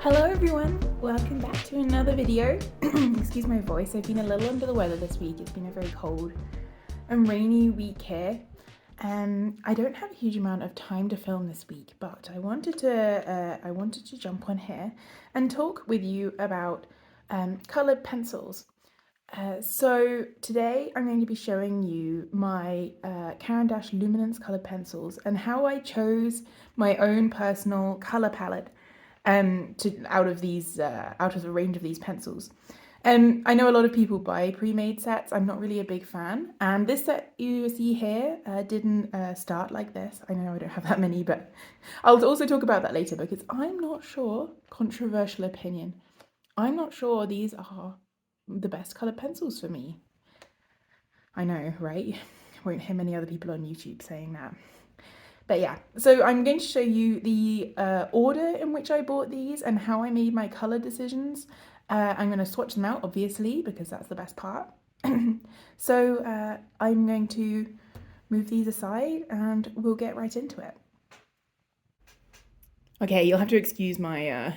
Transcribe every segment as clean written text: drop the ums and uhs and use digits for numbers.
Hello everyone, welcome back to another video. Excuse my voice, I've been a little under the weather this week. It's been a very cold and rainy week here. I don't have a huge amount of time to film this week, but I wanted to jump on here and talk with you about coloured pencils. So today I'm going to be showing you my Caran Luminance coloured pencils and how I chose my own personal colour palette out of the range of these pencils. I know a lot of people buy pre-made sets. I'm not really a big fan, and this set you see here didn't start like this. I know I don't have that many, but I'll also talk about that later because I'm not sure, controversial opinion, I'm not sure these are the best coloured pencils for me. I know, right? Won't hear many other people on YouTube saying that. But yeah, so I'm going to show you the order in which I bought these and how I made my colour decisions. I'm going to swatch them out, obviously, because that's the best part. So I'm going to move these aside and we'll get right into it. Okay, you'll have to excuse my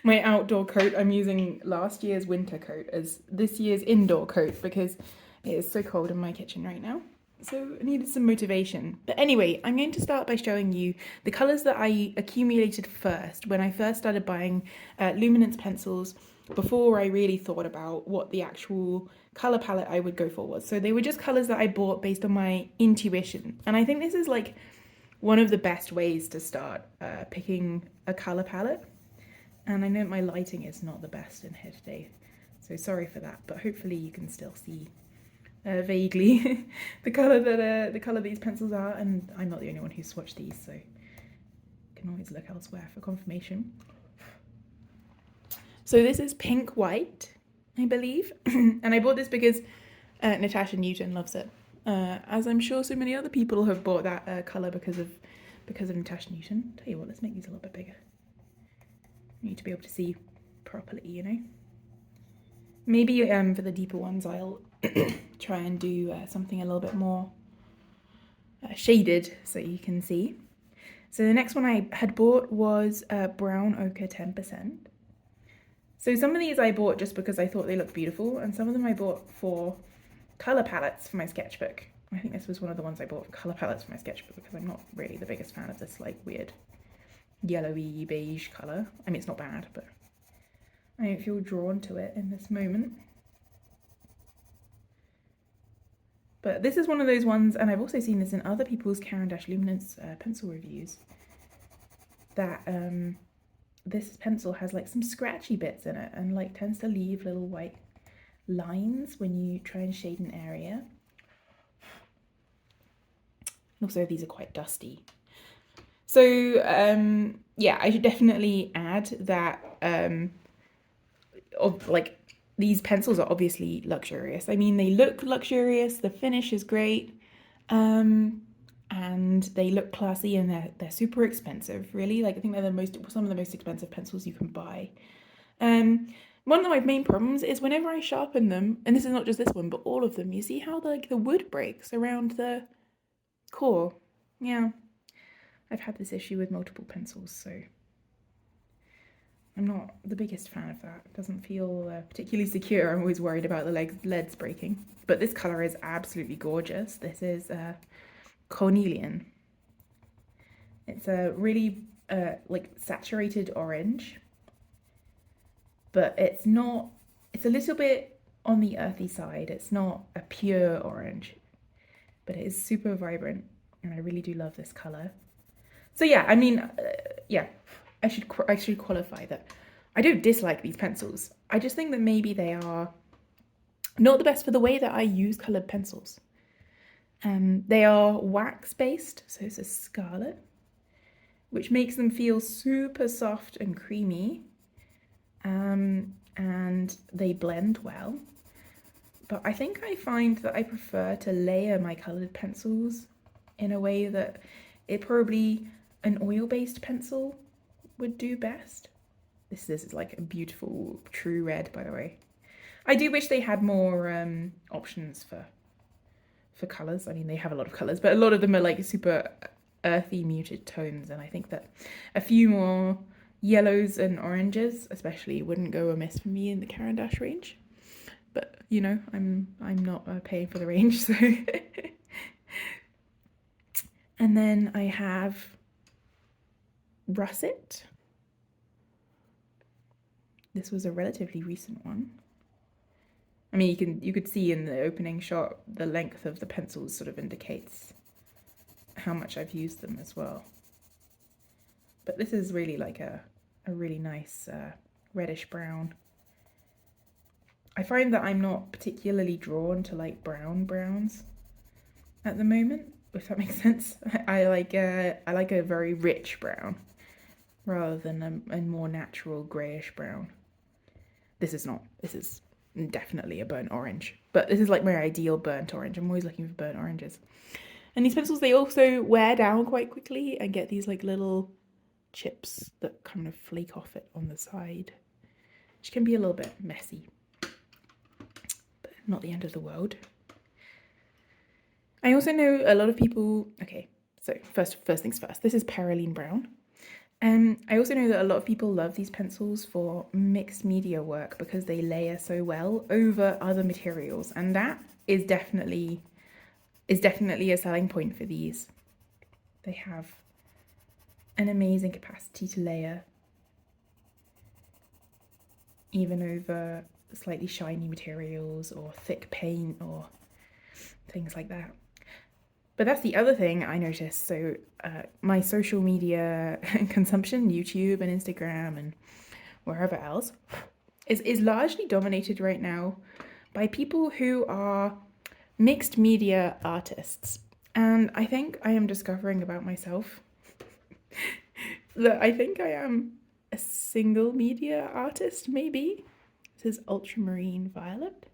my outdoor coat. I'm using last year's winter coat as this year's indoor coat because it is so cold in my kitchen right now. So I needed some motivation. But anyway, I'm going to start by showing you the colours that I accumulated first when I first started buying Luminance pencils before I really thought about what the actual colour palette I would go for was. So they were just colours that I bought based on my intuition. And I think this is like one of the best ways to start picking a colour palette. And I know my lighting is not the best in here today, so sorry for that, but hopefully you can still see vaguely the colour these pencils are, and I'm not the only one who's swatched these, so you can always look elsewhere for confirmation. So this is Pink White, I believe, and I bought this because Natasha Newton loves it, as I'm sure so many other people have bought that colour because of Natasha Newton. Tell you what, let's make these a little bit bigger. You need to be able to see properly, you know. Maybe for the deeper ones I'll try and do something a little bit more shaded so you can see. So the next one I had bought was Brown Ochre 10%. So some of these I bought just because I thought they looked beautiful, and some of them I bought for colour palettes for my sketchbook. I think this was one of the ones I bought for colour palettes for my sketchbook because I'm not really the biggest fan of this like weird yellowy beige colour. I mean, it's not bad, but I don't feel drawn to it in this moment. But this is one of those ones, and I've also seen this in other people's Caran Luminance pencil reviews, that this pencil has like some scratchy bits in it and like tends to leave little white lines when you try and shade an area. Also, these are quite dusty. So yeah, I should definitely add that these pencils are obviously luxurious. I mean, they look luxurious, the finish is great, and they look classy, and they're super expensive, really. Like, I think they're some of the most expensive pencils you can buy. One of my main problems is whenever I sharpen them, and this is not just this one, but all of them, you see how the wood breaks around the core? Yeah. I've had this issue with multiple pencils, so I'm not the biggest fan of that. It doesn't feel particularly secure. I'm always worried about the leads breaking. But this colour is absolutely gorgeous. This is Cornelian. It's a really like saturated orange, but it's a little bit on the earthy side. It's not a pure orange, but it is super vibrant, and I really do love this colour. So yeah, I mean, yeah, I should qualify that I don't dislike these pencils. I just think that maybe they are not the best for the way that I use coloured pencils. They are wax based, so it's a Scarlet, which makes them feel super soft and creamy, and they blend well. But I think I find that I prefer to layer my coloured pencils in a way that it probably an oil-based pencil would do best. This is like a beautiful true red, by the way. I do wish they had more options for colours. I mean, they have a lot of colours, but a lot of them are like super earthy, muted tones, and I think that a few more Yellows and oranges especially wouldn't go amiss for me in the Caran range. But, you know, I'm not paying for the range, so... And then I have Russet. This was a relatively recent one. I mean, you could see in the opening shot, the length of the pencils sort of indicates how much I've used them as well. But this is really like a really nice reddish brown. I find that I'm not particularly drawn to like browns at the moment, if that makes sense. I like a very rich brown rather than a more natural greyish brown. This is definitely a burnt orange, but this is like my ideal burnt orange. I'm always looking for burnt oranges. And these pencils, they also wear down quite quickly and get these like little chips that kind of flake off it on the side, which can be a little bit messy, but not the end of the world. I also know a lot of people, okay, so first things first, this is Perylene brown. I also know that a lot of people love these pencils for mixed media work because they layer so well over other materials, and that is definitely a selling point for these. They have an amazing capacity to layer even over slightly shiny materials or thick paint or things like that. But that's the other thing I noticed. So my social media consumption, YouTube and Instagram and wherever else, is largely dominated right now by people who are mixed media artists. And I think I am discovering about myself that I think I am a single media artist, maybe. This is Ultramarine Violet.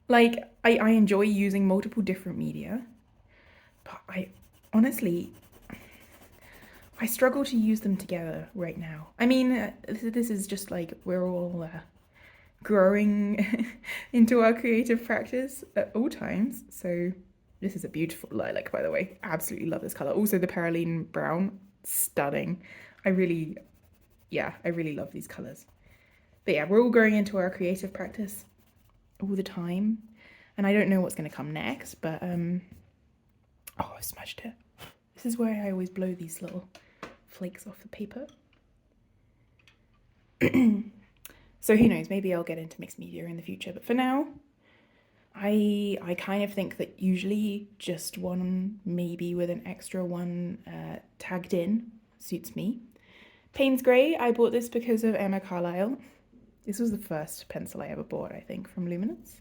Like, I enjoy using multiple different media, but I struggle to use them together right now. I mean, this is just like we're all growing into our creative practice at all times. So this is a beautiful lilac, by the way. Absolutely love this color. Also the Perylene brown, stunning. I really love these colors. But yeah, we're all growing into our creative practice all the time, and I don't know what's going to come next, but oh, I smudged it. This is where I always blow these little flakes off the paper. So who knows, maybe I'll get into mixed media in the future, but for now I kind of think that usually just one, maybe with an extra one tagged in, suits me. Payne's Grey, I bought this because of Emma Carlisle. This was the first pencil I ever bought, I think, from Luminance.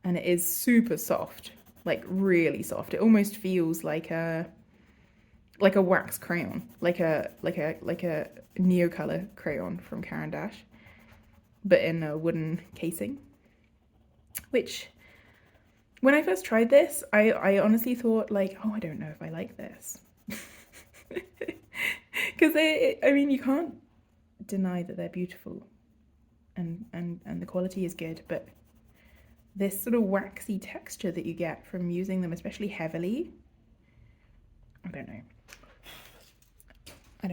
And it is super soft, like really soft. It almost feels like a wax crayon, like a Neocolor crayon from Caran, but in a wooden casing. Which, when I first tried this, I honestly thought like, oh, I don't know if I like this. Because I mean, you can't deny that they're beautiful. And the quality is good, but this sort of waxy texture that you get from using them, especially heavily, I don't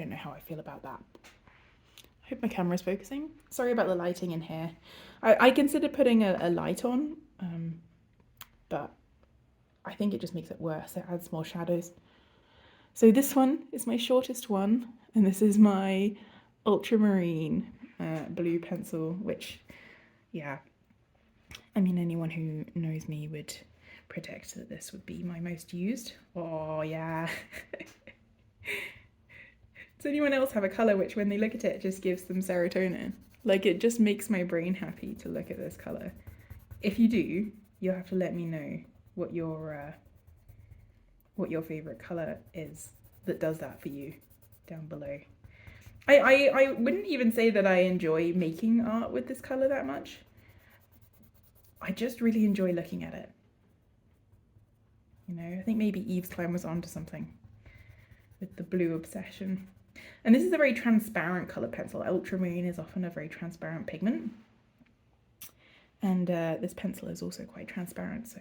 know how I feel about that. I hope my camera's focusing. Sorry about the lighting in here. I considered putting a light on, but I think it just makes it worse. It adds more shadows. So this one is my shortest one, and this is my Ultramarine blue pencil, which, yeah, I mean, anyone who knows me would predict that this would be my most used. Oh yeah. Does anyone else have a colour which when they look at it just gives them serotonin? Like, it just makes my brain happy to look at this colour. If you do, you'll have to let me know what your favourite colour is that does that for you down below. I wouldn't even say that I enjoy making art with this colour that much. I just really enjoy looking at it. You know, I think maybe Eve's Climb was onto something with the blue obsession. And this is a very transparent colour pencil. Ultramarine is often a very transparent pigment. And this pencil is also quite transparent, so,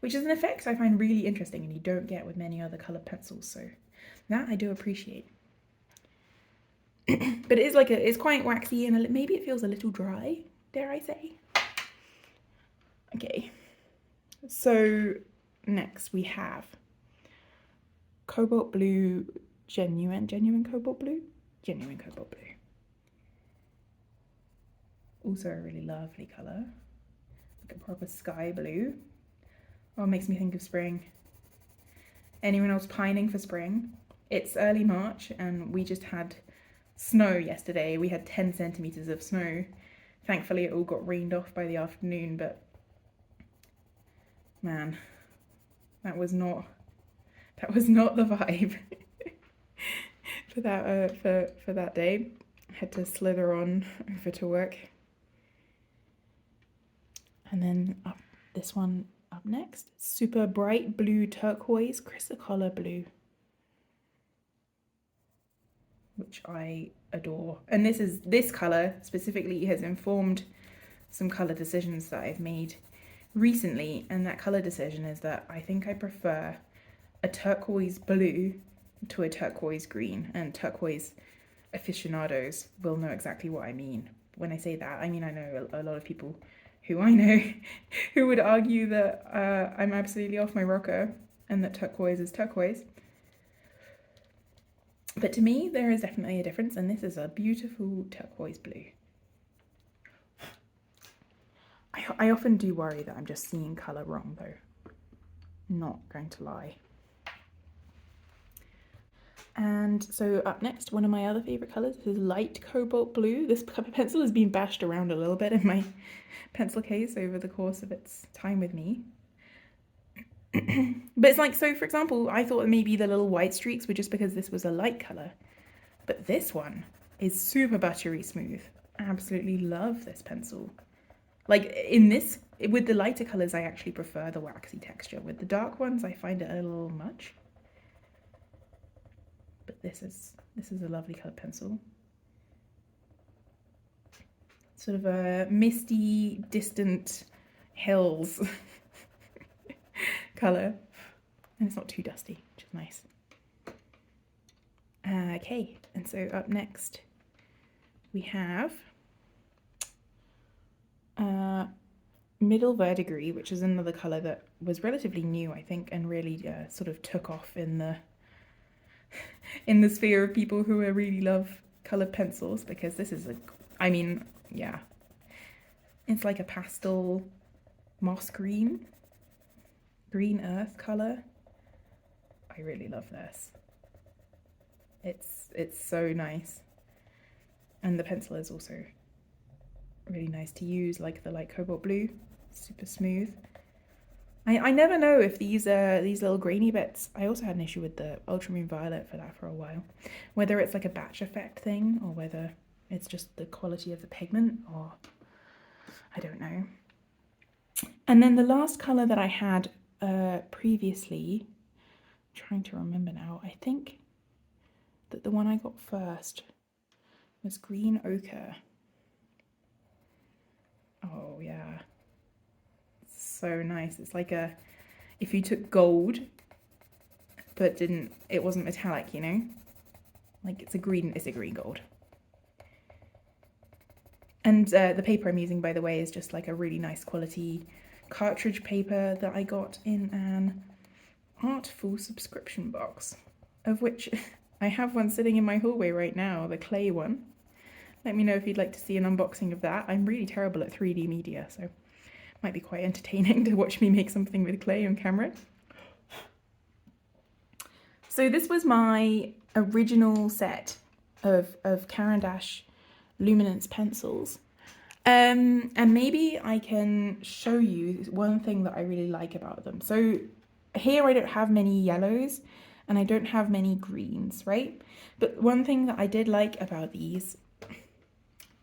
which is an effect I find really interesting and you don't get with many other coloured pencils. So that I do appreciate. But it is like it's quite waxy and maybe it feels a little dry, dare I say. Okay, so next we have Cobalt Blue, genuine Cobalt Blue? Genuine Cobalt Blue. Also a really lovely colour, like a proper sky blue. Oh, it makes me think of spring. Anyone else pining for spring? It's early March and we just had snow yesterday. We had 10 centimetres of snow. Thankfully it all got rained off by the afternoon, but man, that was not the vibe for that day. I had to slither on over to work. And then this one up next, super bright blue turquoise Chrysocolla blue, which I adore. And this colour specifically has informed some colour decisions that I've made recently, and that colour decision is that I think I prefer a turquoise blue to a turquoise green, and turquoise aficionados will know exactly what I mean. When I say that, I mean I know a lot of people who I know who would argue that I'm absolutely off my rocker and that turquoise is turquoise. But to me, there is definitely a difference, and this is a beautiful turquoise blue. I often do worry that I'm just seeing colour wrong though. Not going to lie. And so up next, one of my other favourite colours is light cobalt blue. This pencil has been bashed around a little bit in my pencil case over the course of its time with me. But it's like, so for example, I thought maybe the little white streaks were just because this was a light colour. But this one is super buttery smooth. Absolutely love this pencil. Like in this, with the lighter colours, I actually prefer the waxy texture. With the dark ones, I find it a little much. But this is a lovely coloured pencil. Sort of a misty, distant hills colour. And it's not too dusty, which is nice. Okay, and so up next we have Middle Verdigris, which is another colour that was relatively new, I think, and really sort of took off in the sphere of people who really love coloured pencils, because this is yeah, it's like a pastel moss green earth colour. I really love this. It's so nice, and the pencil is also really nice to use, like the light cobalt blue, super smooth. I never know if these little grainy bits, I also had an issue with the ultramarine violet for that for a while, whether it's like a batch effect thing or whether it's just the quality of the pigment, or I don't know. And then the last colour that I had previously, I'm trying to remember now, I think that the one I got first was green ochre. Oh yeah, it's so nice. It's like if you took gold but it wasn't metallic, you know, like it's a green gold. And the paper I'm using, by the way, is just like a really nice quality cartridge paper that I got in an artful subscription box, of which I have one sitting in my hallway right now, the clay one. Let me know if you'd like to see an unboxing of that. I'm really terrible at 3D media, so it might be quite entertaining to watch me make something with clay on camera. So this was my original set of Caran Luminance pencils. And maybe I can show you one thing that I really like about them. So here I don't have many yellows and I don't have many greens, right? But one thing that I did like about these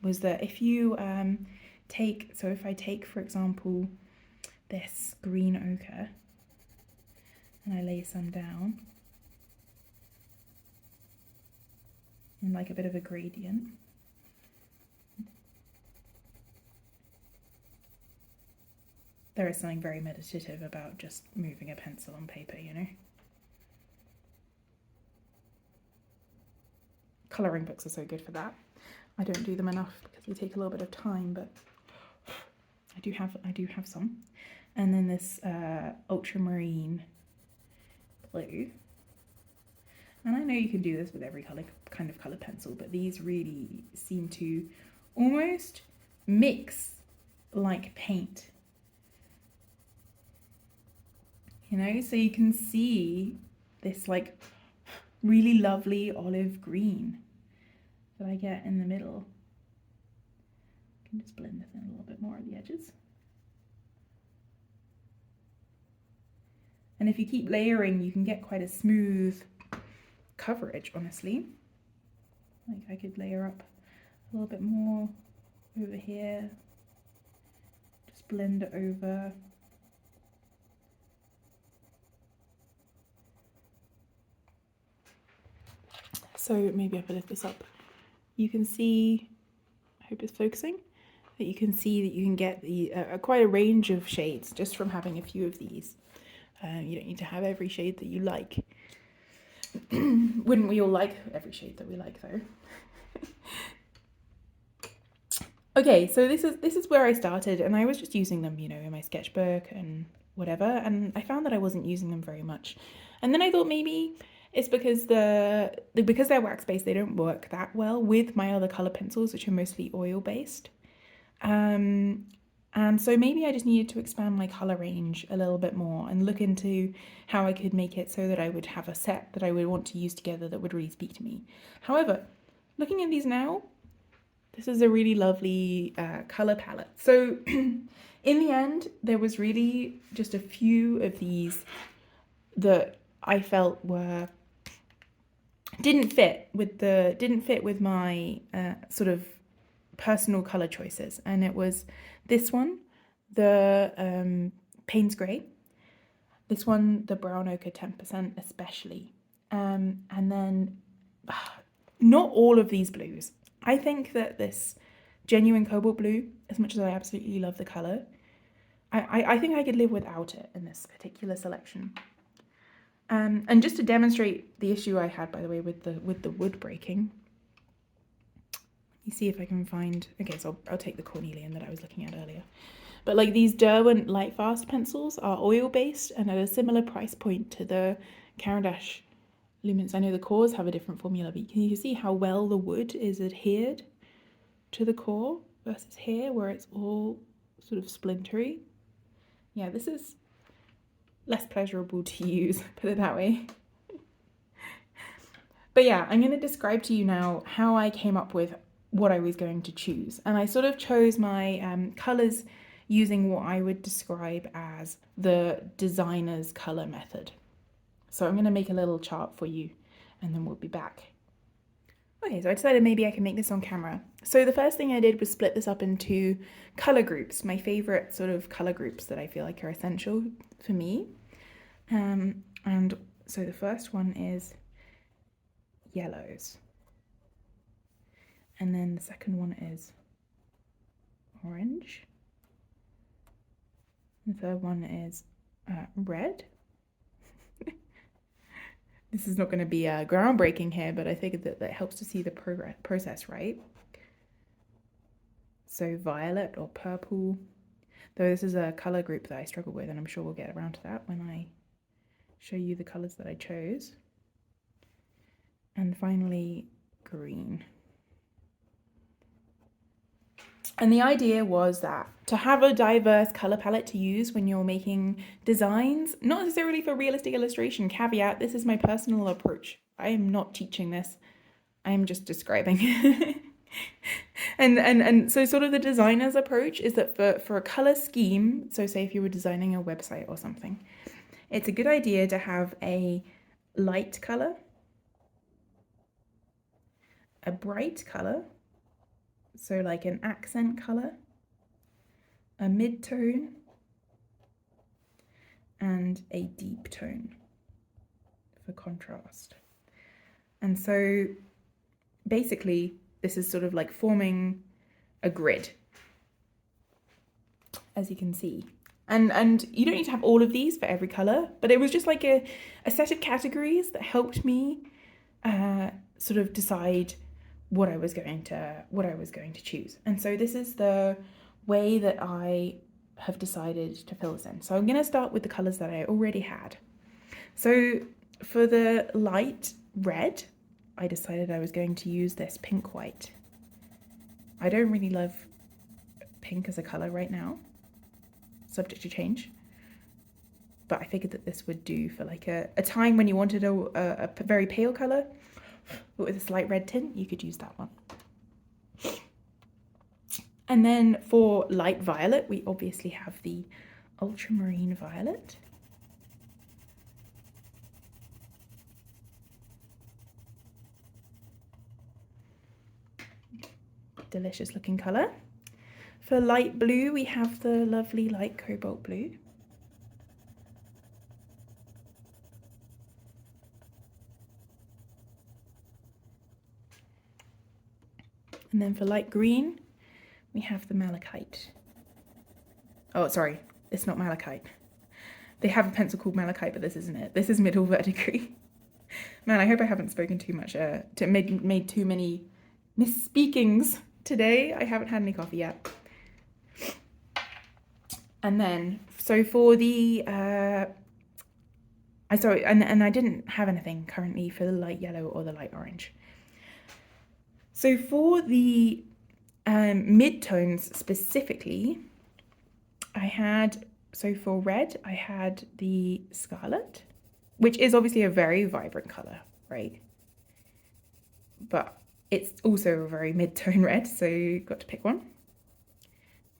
was that if you if I take, for example, this green ochre and I lay some down in like a bit of a gradient, there is something very meditative about just moving a pencil on paper, you know? colouring books are so good for that. I don't do them enough because they take a little bit of time, but I do have some. And then this ultramarine blue. And I know you can do this with every kind of colour pencil, but these really seem to almost mix like paint. You know, so you can see this like really lovely olive green that I get in the middle. I can just blend this in a little bit more at the edges. And if you keep layering, you can get quite a smooth coverage, honestly. Like I could layer up a little bit more over here, just blend it over. So maybe if I lift this up, you can see, I hope it's focusing, that you can see that you can get the quite a range of shades just from having a few of these. You don't need to have every shade that you like. Wouldn't we all like every shade that we like though? Okay, so this is where I started, and I was just using them, you know, in my sketchbook and whatever, and I found that I wasn't using them very much. And then I thought maybe it's because because they're wax based, they don't work that well with my other color pencils, which are mostly oil based. And so maybe I just needed to expand my color range a little bit more and look into how I could make it so that I would have a set that I would want to use together that would really speak to me. However, looking at these now, this is a really lovely color palette. So in the end, there was really just a few of these that I felt didn't fit with my sort of personal color choices, and it was this one, the Payne's Grey, this one, the Brown Ochre 10% especially, and then not all of these blues. I think that this genuine cobalt blue, as much as I absolutely love the color, I think I could live without it in this particular selection. And just to demonstrate the issue I had, by the way, with the wood breaking, you see if I can find, okay, so I'll take the Cornelian that I was looking at earlier. But like these Derwent Lightfast pencils are oil-based and at a similar price point to the Caran Luminance. I know the cores have a different formula, but can you see how well the wood is adhered to the core versus here where it's all sort of splintery? Yeah, this is less pleasurable to use, put it that way. But yeah, I'm going to describe to you now how I came up with what I was going to choose. And I sort of chose my colours using what I would describe as the designer's colour method. So I'm going to make a little chart for you and then we'll be back. Okay, so I decided maybe I can make this on camera. So the first thing I did was split this up into colour groups, my favourite sort of colour groups that I feel like are essential for me. And so the first one is yellows. And then the second one is orange. The third one is red. This is not going to be groundbreaking here, but I think that helps to see the process, right? So violet or purple, though this is a color group that I struggle with, and I'm sure we'll get around to that when I show you the colors that I chose. And finally, green. And the idea was that to have a diverse color palette to use when you're making designs, not necessarily for realistic illustration, caveat, this is my personal approach. I am not teaching this. I am just describing. and so sort of the designer's approach is that for a color scheme, so say if you were designing a website or something, it's a good idea to have a light color, a bright color, so like an accent color, a mid-tone, and a deep tone for contrast. And so basically this is sort of like forming a grid, as you can see. And you don't need to have all of these for every color, but it was just like a set of categories that helped me sort of decide what I was going to choose. And so this is the way that I have decided to fill this in. So I'm going to start with the colours that I already had. So for the light red, I decided I was going to use this pink white. I don't really love pink as a colour right now, subject to change, but I figured that this would do for like a time when you wanted a very pale colour, but with a slight red tint, you could use that one. And then for light violet, we obviously have the Ultramarine violet. Delicious looking colour. For light blue, we have the lovely light cobalt blue. And then for light green, we have the malachite. Oh, sorry, it's not malachite. They have a pencil called malachite, but this isn't it. This is middle verdigris. Man, I hope I haven't spoken too much, made too many misspeakings today. I haven't had any coffee yet. And then, so for the, and I didn't have anything currently for the light yellow or the light orange. So for the mid-tones specifically, I had, so for red, I had the Scarlet, which is obviously a very vibrant colour, right? But it's also a very mid-tone red, so you got to pick one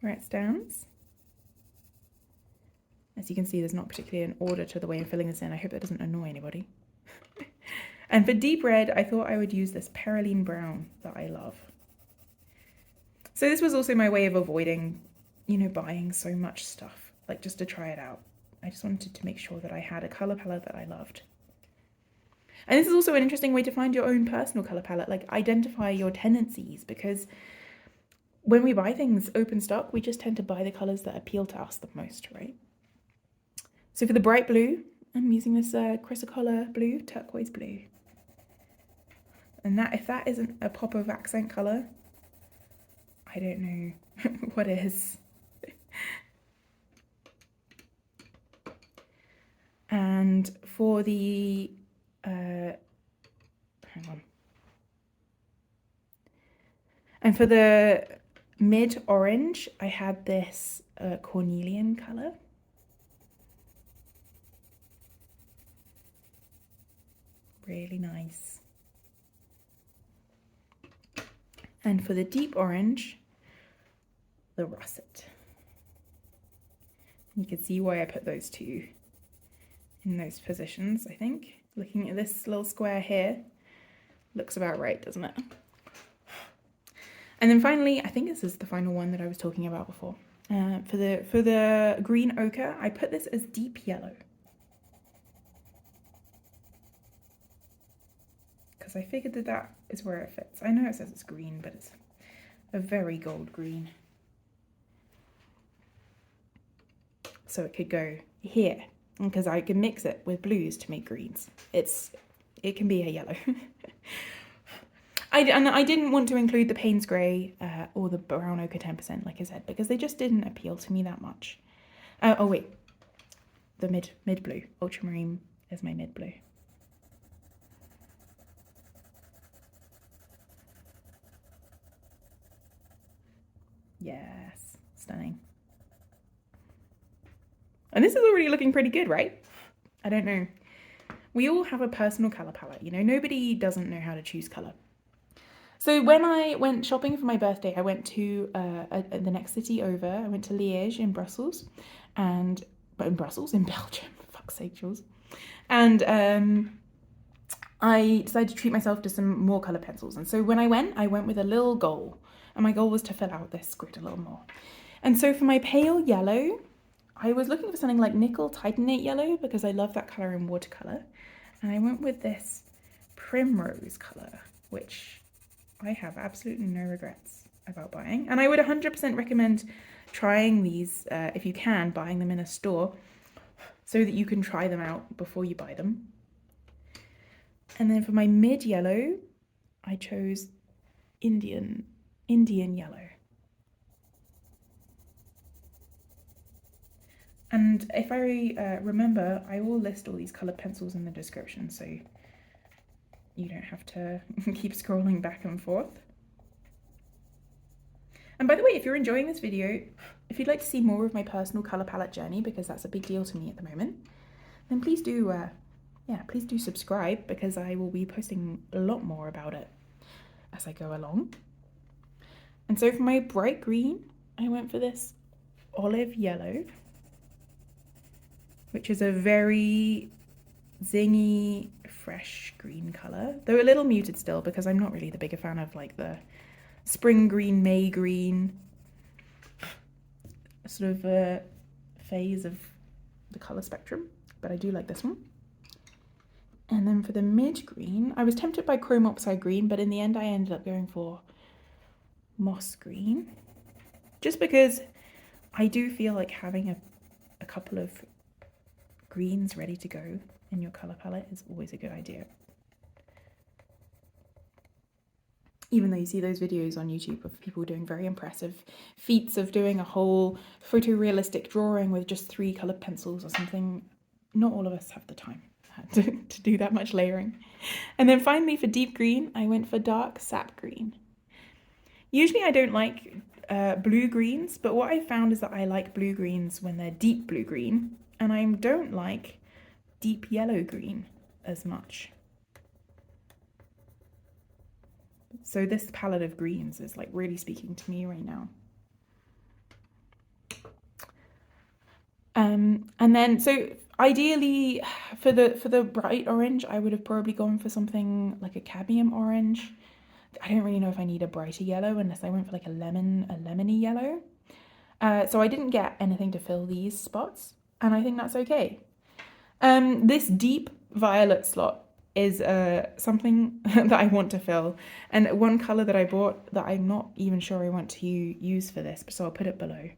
where it stands. As you can see, there's not particularly an order to the way I'm filling this in. I hope that doesn't annoy anybody. And for deep red, I thought I would use this Perylene brown that I love. So this was also my way of avoiding, you know, buying so much stuff, like just to try it out. I just wanted to make sure that I had a colour palette that I loved. And this is also an interesting way to find your own personal colour palette, like identify your tendencies, because when we buy things open stock, we just tend to buy the colours that appeal to us the most, right? So for the bright blue, I'm using this Chrysocolla blue, turquoise blue. And that, if that isn't a pop of accent colour, I don't know what is. And for the, hang on. And for the mid orange, I had this Cornelian colour. Really nice. And for the deep orange, the Russet. You can see why I put those two in those positions, I think. Looking at this little square here, looks about right, doesn't it? And then finally, I think this is the final one that I was talking about before. For the green ochre, I put this as deep yellow. Because I figured that that is where it fits. I know it says it's green, but it's a very gold green. So it could go here, because I can mix it with blues to make greens. It can be a yellow. I didn't want to include the Payne's grey or the brown ochre 10%, like I said, because they just didn't appeal to me that much. Oh wait, the mid blue, ultramarine is my mid blue. Yes, stunning. And this is already looking pretty good, right? I don't know. We all have a personal colour palette, you know, nobody doesn't know how to choose colour. So when I went shopping for my birthday, I went to the next city over. I went to Liège in Brussels, in Belgium, for fuck's sake, Jules. And I decided to treat myself to some more colour pencils. And so when I went with a little goal. And my goal was to fill out this grid a little more. And so for my pale yellow, I was looking for something like nickel titanate yellow because I love that colour in watercolour. And I went with this Primrose colour, which I have absolutely no regrets about buying. And I would 100% recommend trying these, if you can, buying them in a store so that you can try them out before you buy them. And then for my mid yellow, I chose Indian yellow. And if I remember, I will list all these coloured pencils in the description, so you don't have to keep scrolling back and forth. And by the way, if you're enjoying this video, if you'd like to see more of my personal colour palette journey, because that's a big deal to me at the moment, then please do, please do subscribe, because I will be posting a lot more about it as I go along. And so for my bright green, I went for this olive yellow, which is a very zingy, fresh green colour, though a little muted still, because I'm not really the bigger fan of like the spring green, May green sort of phase of the colour spectrum, but I do like this one. And then for the mid green, I was tempted by chrome oxide green, but in the end I ended up going for moss green, just because I do feel like having a couple of greens ready to go in your colour palette is always a good idea. Even though you see those videos on YouTube of people doing very impressive feats of doing a whole photorealistic drawing with just 3 coloured pencils or something, not all of us have the time to do that much layering. And then finally for deep green, I went for dark sap green. Usually I don't like blue greens, but what I found is that I like blue greens when they're deep blue green, and I don't like deep yellow green as much. So this palette of greens is like really speaking to me right now. And then, so ideally for the bright orange, I would have probably gone for something like a cadmium orange. I don't really know if I need a brighter yellow unless I went for like a lemony yellow. So I didn't get anything to fill these spots, and I think that's okay. This deep violet slot is something that I want to fill, and one colour that I bought that I'm not even sure I want to use for this, so I'll put it below,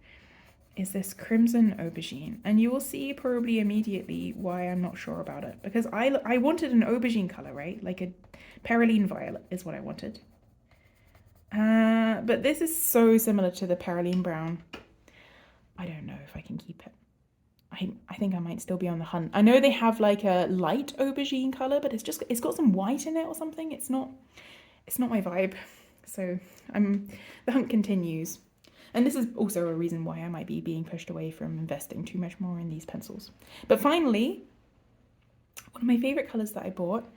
is this crimson aubergine. And you will see probably immediately why I'm not sure about it, because I wanted an aubergine colour, right? Like a Perylene violet is what I wanted. But this is so similar to the Perylene brown. I don't know if I can keep it. I think I might still be on the hunt. I know they have like a light aubergine colour, but it's got some white in it or something. It's not my vibe. So the hunt continues. And this is also a reason why I might be being pushed away from investing too much more in these pencils. But finally, one of my favourite colours that I bought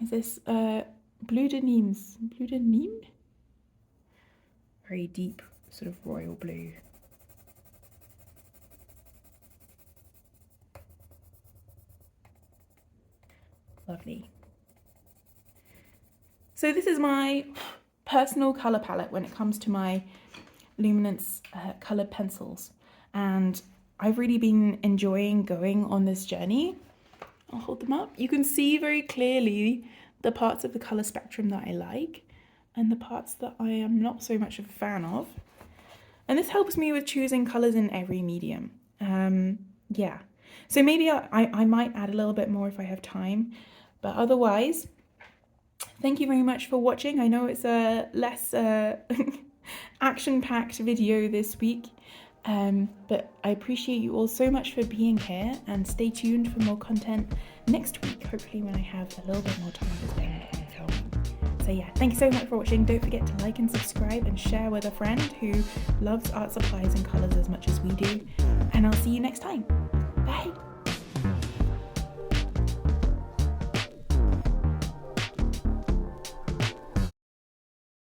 is this Bleu de Nimes. Bleu de Nimes? Very deep sort of royal blue. Lovely. So this is my personal colour palette when it comes to my Luminance coloured pencils, and I've really been enjoying going on this journey. I'll hold them up. You can see very clearly the parts of the colour spectrum that I like and the parts that I am not so much of a fan of, and this helps me with choosing colours in every medium. Yeah, so maybe I might add a little bit more if I have time, but otherwise, thank you very much for watching. I know it's a less action-packed video this week, but I appreciate you all so much for being here, and stay tuned for more content next week, hopefully when I have a little bit more time to spend on filming. So yeah, thank you so much for watching. Don't forget to like and subscribe and share with a friend who loves art supplies and colours as much as we do, and I'll see you next time. Bye!